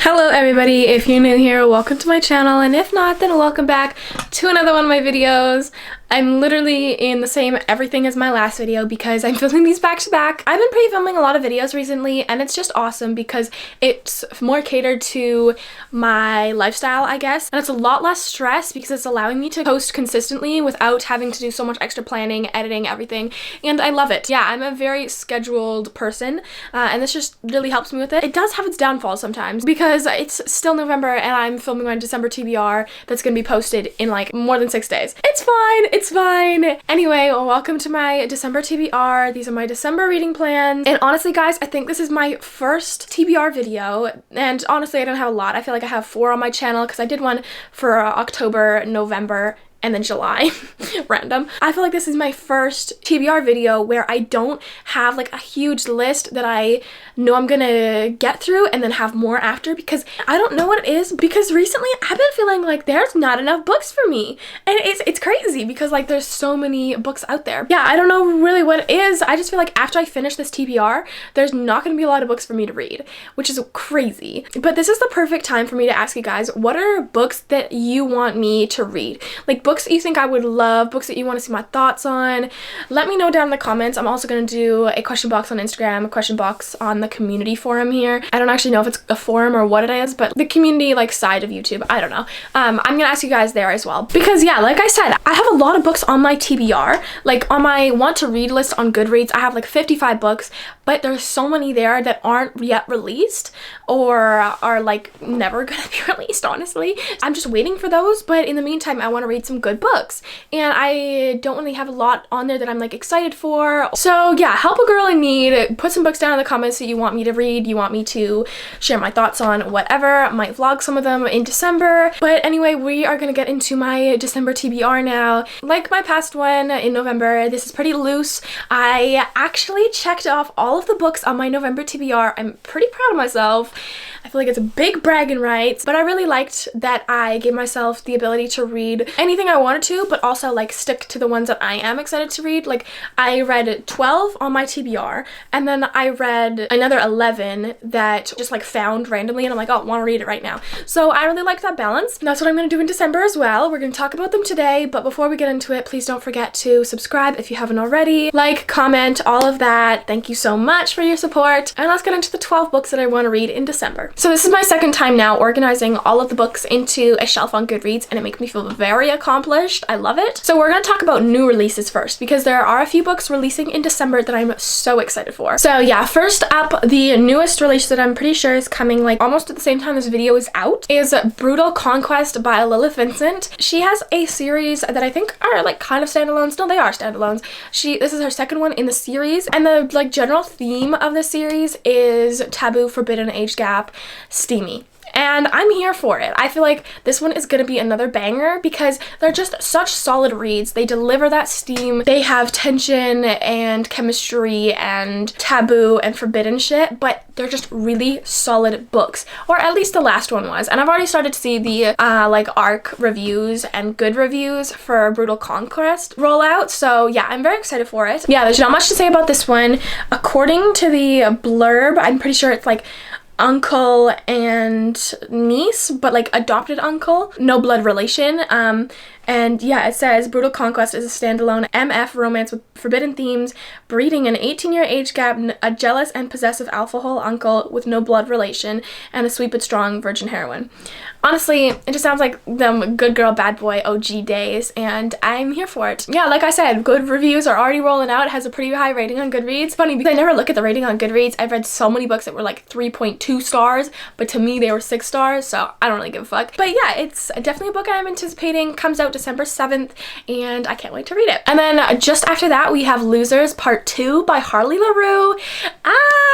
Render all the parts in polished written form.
Hello everybody, if you're new here, welcome to my channel, and if not, then welcome back to another one of my videos. I'm literally in the same everything as my last video because I'm filming these back to back. I've been pre-filming a lot of videos recently and it's just awesome because it's more catered to my lifestyle, I guess, and it's a lot less stress because it's allowing me to post consistently without having to do so much extra planning, editing, everything, and I love it. Yeah, I'm a very scheduled person and this just really helps me with it. It does have its downfalls sometimes because it's still November and I'm filming my December TBR that's gonna be posted in like more than 6 days. It's fine. It's fine. Anyway, welcome to my December TBR. These are my December reading plans. And honestly, guys, I think this is my first TBR video. And honestly, I don't have a lot. I feel like I have 4 on my channel because I did one for October, November, and then July. Random. I feel like this is my first TBR video where I don't have like a huge list that I know I'm gonna get through and then have more after, because I don't know what it is, because recently I've been feeling like there's not enough books for me, and it's crazy because like there's so many books out there. Yeah, I don't know really what it is. I just feel like after I finish this TBR, there's not gonna be a lot of books for me to read, which is crazy. But this is the perfect time for me to ask you guys, what are books that you want me to read? Like books that you think I would love, books that you want to see my thoughts on. Let me know down in the comments. I'm also going to do a question box on Instagram, a question box on the community forum here. I don't actually know if it's a forum or what it is, but the community like side of YouTube, I don't know. I'm going to ask you guys there as well. Because yeah, like I said, I have a lot of books on my TBR. Like on my want to read list on Goodreads, I have like 55 books, but there's so many there that aren't yet released or are like never going to be released, honestly. I'm just waiting for those, but in the meantime, I want to read some good books, and I don't really have a lot on there that I'm like excited for. So yeah, help a girl in need. Put some books down in the comments that you want me to read, you want me to share my thoughts on, whatever. I might vlog some of them in December. But anyway, we are gonna get into my December TBR now. Like my past one in November, this is pretty loose. I actually checked off all of the books on my November TBR. I'm pretty proud of myself. I feel like it's a big bragging rights, but I really liked that I gave myself the ability to read anything I wanted to, but also like stick to the ones that I am excited to read. Like I read 12 on my TBR, and then I read another 11 that just like found randomly, and I'm like, oh, I want to read it right now. So I really like that balance. And that's what I'm going to do in December as well. We're going to talk about them today, but before we get into it, please don't forget to subscribe if you haven't already. Like, comment, all of that. Thank you so much for your support. And let's get into the 12 books that I want to read in December. So this is my second time now organizing all of the books into a shelf on Goodreads, and it makes me feel very accomplished. I love it. So we're going to talk about new releases first, because there are a few books releasing in December that I'm so excited for. So yeah, first up, the newest release that I'm pretty sure is coming like almost at the same time this video is out is Brutal Conquest by Lilith Vincent. She has a series that I think are like kind of standalones. No, they are standalones. This is her second one in the series, and the like general theme of the series is taboo, forbidden, age gap, steamy. And I'm here for it. I feel like this one is going to be another banger because they're just such solid reads. They deliver that steam. They have tension and chemistry and taboo and forbidden shit, but they're just really solid books. Or at least the last one was. And I've already started to see the like ARC reviews and good reviews for Brutal Conquest rollout. So yeah, I'm very excited for it. Yeah, there's not much to say about this one. According to the blurb, I'm pretty sure it's like uncle and niece, but like adopted uncle, no blood relation. And yeah, it says Brutal Conquest is a standalone MF romance with forbidden themes, breeding an 18-year age gap, a jealous and possessive alcohol uncle with no blood relation, and a sweet but strong virgin heroine. Honestly, it just sounds like them good girl, bad boy OG days, and I'm here for it. Yeah, like I said, good reviews are already rolling out. It has a pretty high rating on Goodreads. Funny because I never look at the rating on Goodreads. I've read so many books that were like 3.2 stars, but to me they were 6 stars, so I don't really give a fuck. But yeah, it's definitely a book I'm anticipating. Comes out December 7th, and I can't wait to read it. And then just after that, we have Losers Part 2 by Harley LaRue.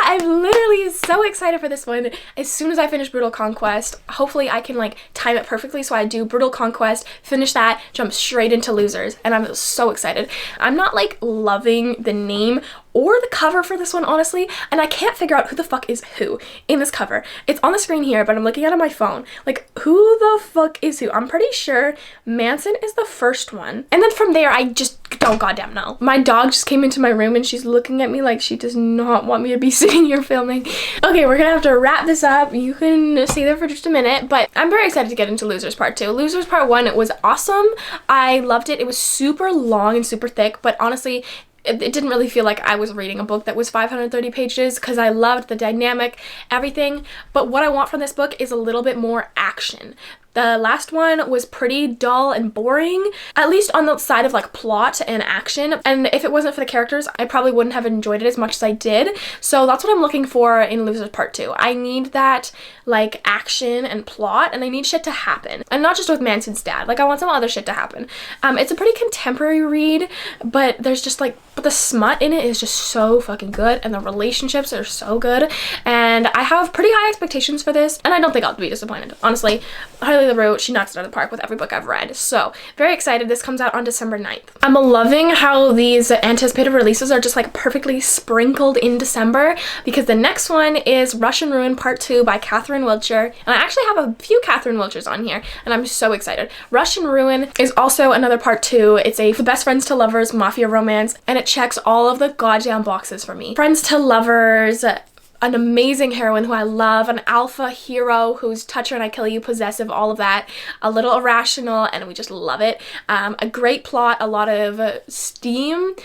I'm literally so excited for this one. As soon as I finish Brutal Conquest, hopefully I can like time it perfectly so I do Brutal Conquest, finish that, jump straight into Losers, and I'm so excited. I'm not like loving the name or the cover for this one, honestly, and I can't figure out who the fuck is who in this cover. It's on the screen here, but I'm looking at it on my phone. Like, who the fuck is who? I'm pretty sure Manson is the first one, and then from there I just Oh, goddamn no. My dog just came into my room and she's looking at me like she does not want me to be sitting here filming. Okay, we're gonna have to wrap this up. You can stay there for just a minute, but I'm very excited to get into Losers Part 2. Losers Part 1 was awesome. I loved it. It was super long and super thick, but honestly, it didn't really feel like I was reading a book that was 530 pages because I loved the dynamic, everything. But what I want from this book is a little bit more action. The last one was pretty dull and boring, at least on the side of like plot and action. And if it wasn't for the characters, I probably wouldn't have enjoyed it as much as I did. So that's what I'm looking for in Losers Part 2. I need that like action and plot, and I need shit to happen. And not just with Manson's dad, like I want some other shit to happen. It's a pretty contemporary read, but there's just like, but the smut in it is just so fucking good, and the relationships are so good. And I have pretty high expectations for this, and I don't think I'll be disappointed. Honestly, Highly LaRue, she knocks it out of the park with every book I've read. So very excited. This comes out on December 9th. I'm loving how these anticipated releases are just like perfectly sprinkled in December, because the next one is Russian Ruin Part 2 by Catherine Wiltshire. And I actually have a few Catherine Wiltshires on here, and I'm so excited. Russian Ruin is also another Part 2. It's a best friends to lovers mafia romance, and it checks all of the goddamn boxes for me. Friends to lovers, an amazing heroine who I love, an alpha hero who's touch her and I kill you, possessive, all of that, a little irrational, and we just love it. A great plot, a lot of steam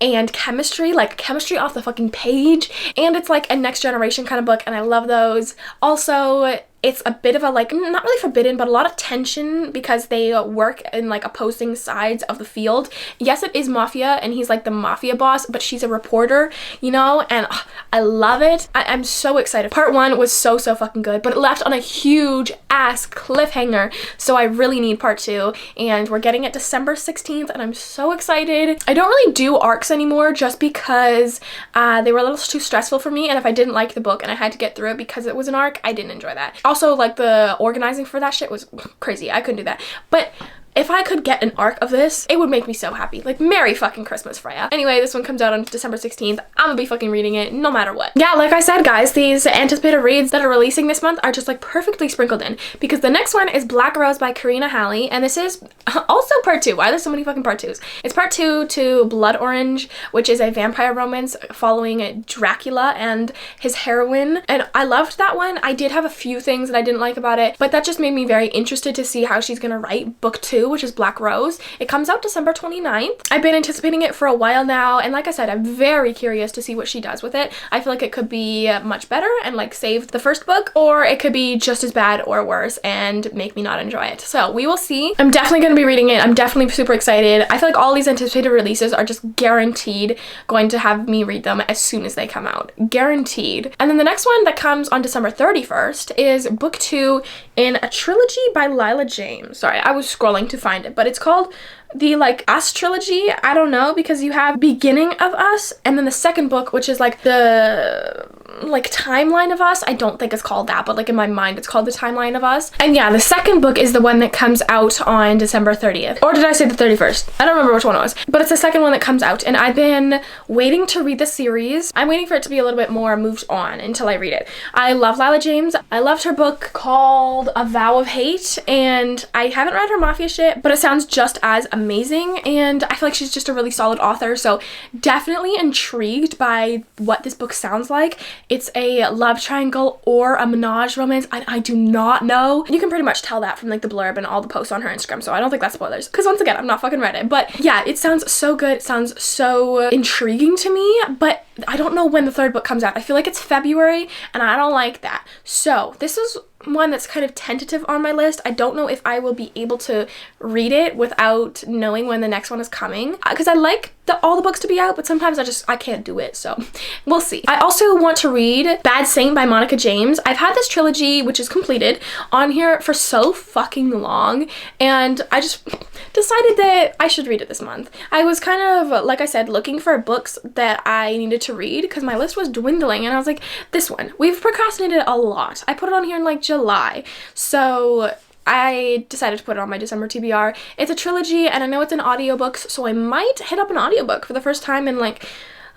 and chemistry, like chemistry off the fucking page, and it's like a next generation kind of book, and I love those. Also, it's a bit of a like, not really forbidden, but a lot of tension because they work in like opposing sides of the field. Yes, it is mafia and he's like the mafia boss, but she's a reporter, you know, and I love it. I'm so excited. Part 1 was so fucking good, but it left on a huge ass cliffhanger, so I really need Part 2, and we're getting it December 16th, and I'm so excited. I don't really do arcs anymore just because they were a little too stressful for me, and if I didn't like the book and I had to get through it because it was an arc, I didn't enjoy that. Also, like, the organizing for that shit was crazy. I couldn't do that. But if I could get an arc of this, it would make me so happy. Like, Merry fucking Christmas, Freya. Anyway, this one comes out on December 16th. I'm gonna be fucking reading it no matter what. Yeah, like I said, guys, these anticipated reads that are releasing this month are just like perfectly sprinkled in, because the next one is Black Rose by Karina Halley, and this is also Part 2. Why are there so many fucking Part 2s? It's Part 2 to Blood Orange, which is a vampire romance following Dracula and his heroine, and I loved that one. I did have a few things that I didn't like about it, but that just made me very interested to see how she's gonna write book 2, which is Black Rose. It comes out December 29th. I've been anticipating it for a while now, and like I said, I'm very curious to see what she does with it. I feel like it could be much better and like save the first book, or it could be just as bad or worse and make me not enjoy it. So we will see. I'm definitely going to be reading it. I'm definitely super excited. I feel like all these anticipated releases are just guaranteed going to have me read them as soon as they come out. Guaranteed. And then the next one that comes on December 31st is book 2 in a trilogy by Lila James. Sorry, I was scrolling to find it, but it's called the like Us trilogy. I don't know, because you have Beginning of Us and then the second book, which is like the like Timeline of Us. I don't think it's called that, but like in my mind it's called the Timeline of Us. And yeah, the second book is the one that comes out on December 30th, or did I say the 31st? I don't remember which one it was, but it's the second one that comes out, and I've been waiting to read the series. I'm waiting for it to be a little bit more moved on until I read it. I love Lila James. I loved her book called A Vow of Hate, and I haven't read her mafia shit, but it sounds just as amazing, and I feel like she's just a really solid author, so definitely intrigued by what this book sounds like. It's a love triangle or a menage romance. I do not know. You can pretty much tell that from like the blurb and all the posts on her Instagram, so I don't think that's spoilers, because once again, I'm not fucking read it. But yeah, it sounds so good. It sounds so intriguing to me, but I don't know when the third book comes out. I feel like it's February, and I don't like that. So this is one that's kind of tentative on my list. I don't know if I will be able to read it without knowing when the next one is coming, because I like all the books to be out, but sometimes I can't do it, so we'll see. I also want to read Bad Saint by Monica James. I've had this trilogy, which is completed, on here for so fucking long, and I just decided that I should read it this month. I was kind of, like I said, looking for books that I needed to read because my list was dwindling, and I was like, this one. We've procrastinated a lot. I put it on here in like July, so I decided to put it on my December TBR. It's a trilogy, and I know it's an audiobooks, so I might hit up an audiobook for the first time in like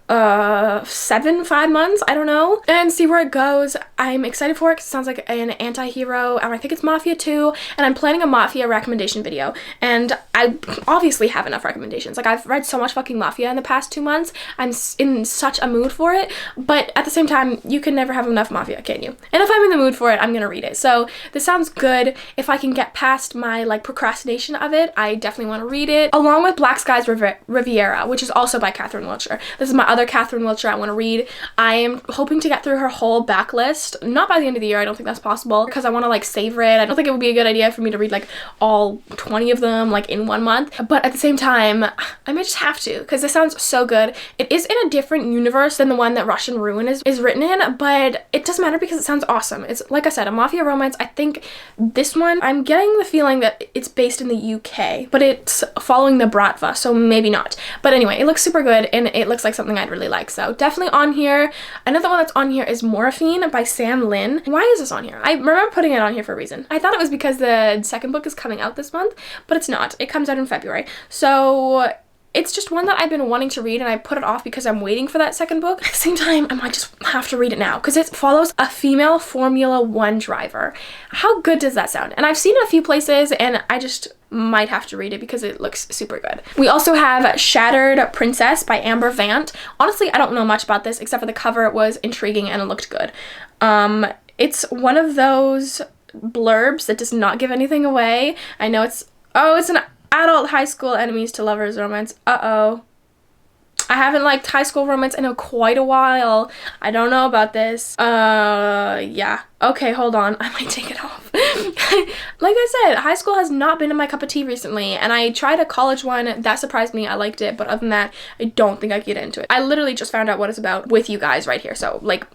5 months, I don't know, and see where it goes. I'm excited for it because it sounds like an anti-hero, and I think it's Mafia 2, and I'm planning a Mafia recommendation video, and I obviously have enough recommendations. Like, I've read so much fucking Mafia in the past 2 months. I'm in such a mood for it, but at the same time, you can never have enough Mafia, can you? And if I'm in the mood for it, I'm gonna read it. So this sounds good. If I can get past my like procrastination of it, I definitely want to read it, along with Black Skies Riviera, which is also by Catherine Wiltshire. This is my other Catherine Wiltshire I want to read. I am hoping to get through her whole backlist, not by the end of the year. I don't think that's possible because I want to like savor it. I don't think it would be a good idea for me to read like all 20 of them like in 1 month, but at the same time, I might just have to because it sounds so good. It is in a different universe than the one that Russian Ruin is written in, but it doesn't matter because it sounds awesome. It's, like I said, a Mafia romance. I think this one, I'm getting the feeling that it's based in the UK, but it's following the Bratva, so maybe not. But anyway, it looks super good, and it looks like something I'd really like, so definitely on here. Another one that's on here is Morphine by Sam Lin. Why is this on here? I remember putting it on here for a reason. I thought it was because the second book is coming out this month, but it's not. It comes out in February. So it's just one that I've been wanting to read, and I put it off because I'm waiting for that second book. At the same time, I might just have to read it now because it follows a female Formula 1 driver. How good does that sound? And I've seen it a few places, and I just might have to read it because it looks super good. We also have Shattered Princess by Amber Vant. Honestly, I don't know much about this except for the cover. It was intriguing and it looked good. It's one of those blurbs that does not give anything away. I know it's an adult high school enemies to lovers romance. I haven't liked high school romance in quite a while. I don't know about this. Yeah. Okay, hold on. I might take it off. Like I said, high school has not been my cup of tea recently, and I tried a college one. That surprised me. I liked it, but other than that, I don't think I could get into it. I literally just found out what it's about with you guys right here, so, like,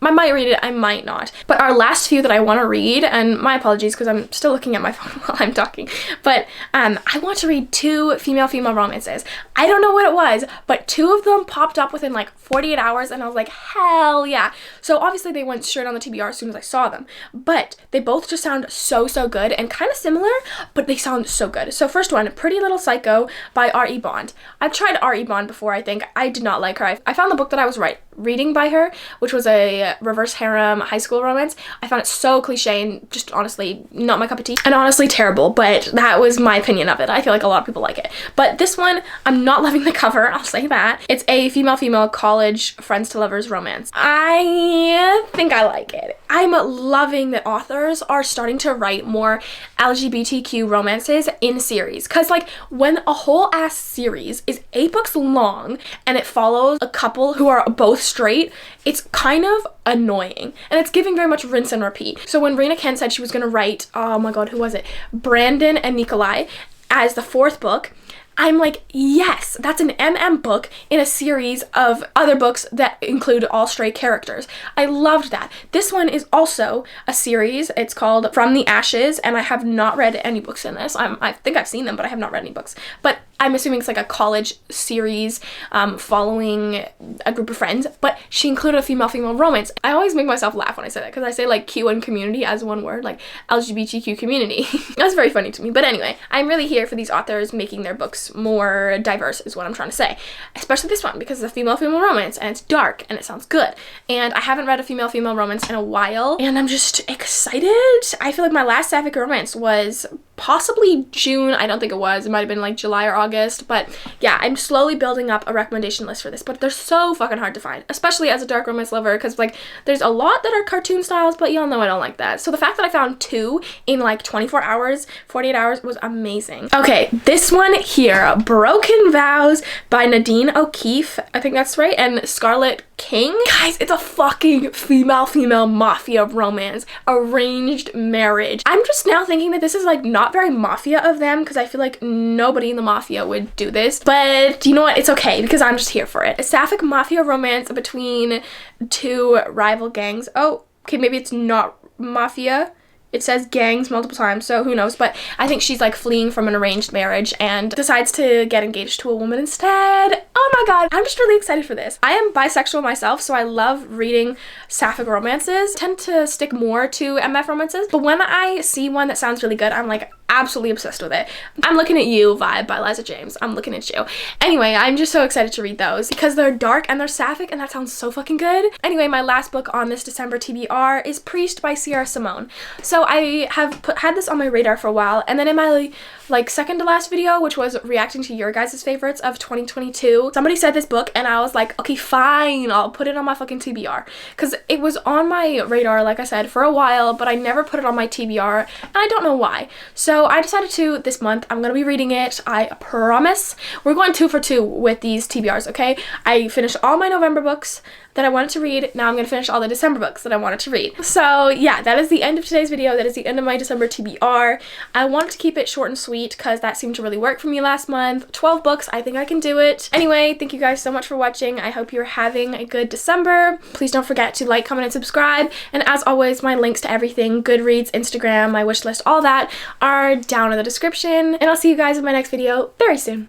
I might read it, I might not. But our last few that I want to read, and my apologies because I'm still looking at my phone while I'm talking, but I want to read 2 female romances. I don't know what it was, but 2 of them popped up within like 48 hours, and I was like, hell yeah. So obviously they went straight on the TBR as soon as I saw them, but they both just sound so good and kind of similar, but they sound so good. So first one, Pretty Little Psycho by R.E. Bond. I've tried R.E. Bond before, I think. I did not like her. I found the book that I was reading by her, which was a reverse harem high school romance. I found it so cliche and just honestly not my cup of tea, and honestly terrible, but that was my opinion of it. I feel like a lot of people like it. But this one, I'm not loving the cover, I'll say that. It's a female college friends to lovers romance. I think I like it. I'm loving that authors are starting to write more LGBTQ romances in series, because like when a whole ass series is 8 books long and it follows a couple who are both straight, it's kind of annoying, and it's giving very much rinse and repeat. So when Raina Kent said she was gonna write, oh my god, who was it? Brandon and Nikolai as the 4th book, I'm like, yes, that's an MM book in a series of other books that include all straight characters. I loved that. This one is also a series. It's called From the Ashes, and I have not read any books in this. I think I've seen them, but I have not read any books. But I'm assuming it's like a college series following a group of friends, but she included a female romance. I always make myself laugh when I say that because I say like Q and community as one word, like LGBTQ community. That's very funny to me. But anyway, I'm really here for these authors making their books more diverse is what I'm trying to say. Especially this one because it's a female romance and it's dark and it sounds good. And I haven't read a female romance in a while and I'm just excited. I feel like my last Sapphic romance was possibly June. I don't think it was. It might have been like July or August, but yeah, I'm slowly building up a recommendation list for this, but they're so fucking hard to find, especially as a dark romance lover, because like there's a lot that are cartoon styles, but y'all know I don't like that. So the fact that I found 2 in like 24 hours, 48 hours was amazing. Okay, this one here, Broken Vows by Nadine O'Keefe, I think that's right, and Scarlett King. Guys, it's a fucking female mafia romance, arranged marriage. I'm just now thinking that this is like not very mafia of them because I feel like nobody in the mafia would do this, but you know what, it's okay because I'm just here for it. A Sapphic mafia romance between 2 rival gangs. Oh, okay, maybe it's not mafia. It says gangs multiple times, so who knows, but I think she's like fleeing from an arranged marriage and decides to get engaged to a woman instead. Oh my god, I'm just really excited for this. I am bisexual myself, so I love reading Sapphic romances. I tend to stick more to MF romances, but when I see one that sounds really good, I'm like, absolutely obsessed with it. I'm Looking at You vibe by Liza James. I'm looking at you. Anyway, I'm just so excited to read those because they're dark and they're sapphic and that sounds so fucking good. Anyway, my last book on this December TBR is Priest by Sierra Simone. So I have had this on my radar for a while, and then in my like second to last video, which was reacting to your guys' favorites of 2022, somebody said this book and I was like, okay, fine, I'll put it on my fucking TBR, because it was on my radar, like I said, for a while, but I never put it on my TBR, and I don't know why. So I decided to this month. I'm gonna be reading it, I promise. We're going 2 for 2 with these TBRs, okay? I finished all my November books that I wanted to read. Now I'm going to finish all the December books that I wanted to read. So yeah, that is the end of today's video. That is the end of my December TBR. I wanted to keep it short and sweet because that seemed to really work for me last month. 12 books, I think I can do it. Anyway, thank you guys so much for watching. I hope you're having a good December. Please don't forget to like, comment, and subscribe. And as always, my links to everything, Goodreads, Instagram, my wish list, all that are down in the description. And I'll see you guys in my next video very soon.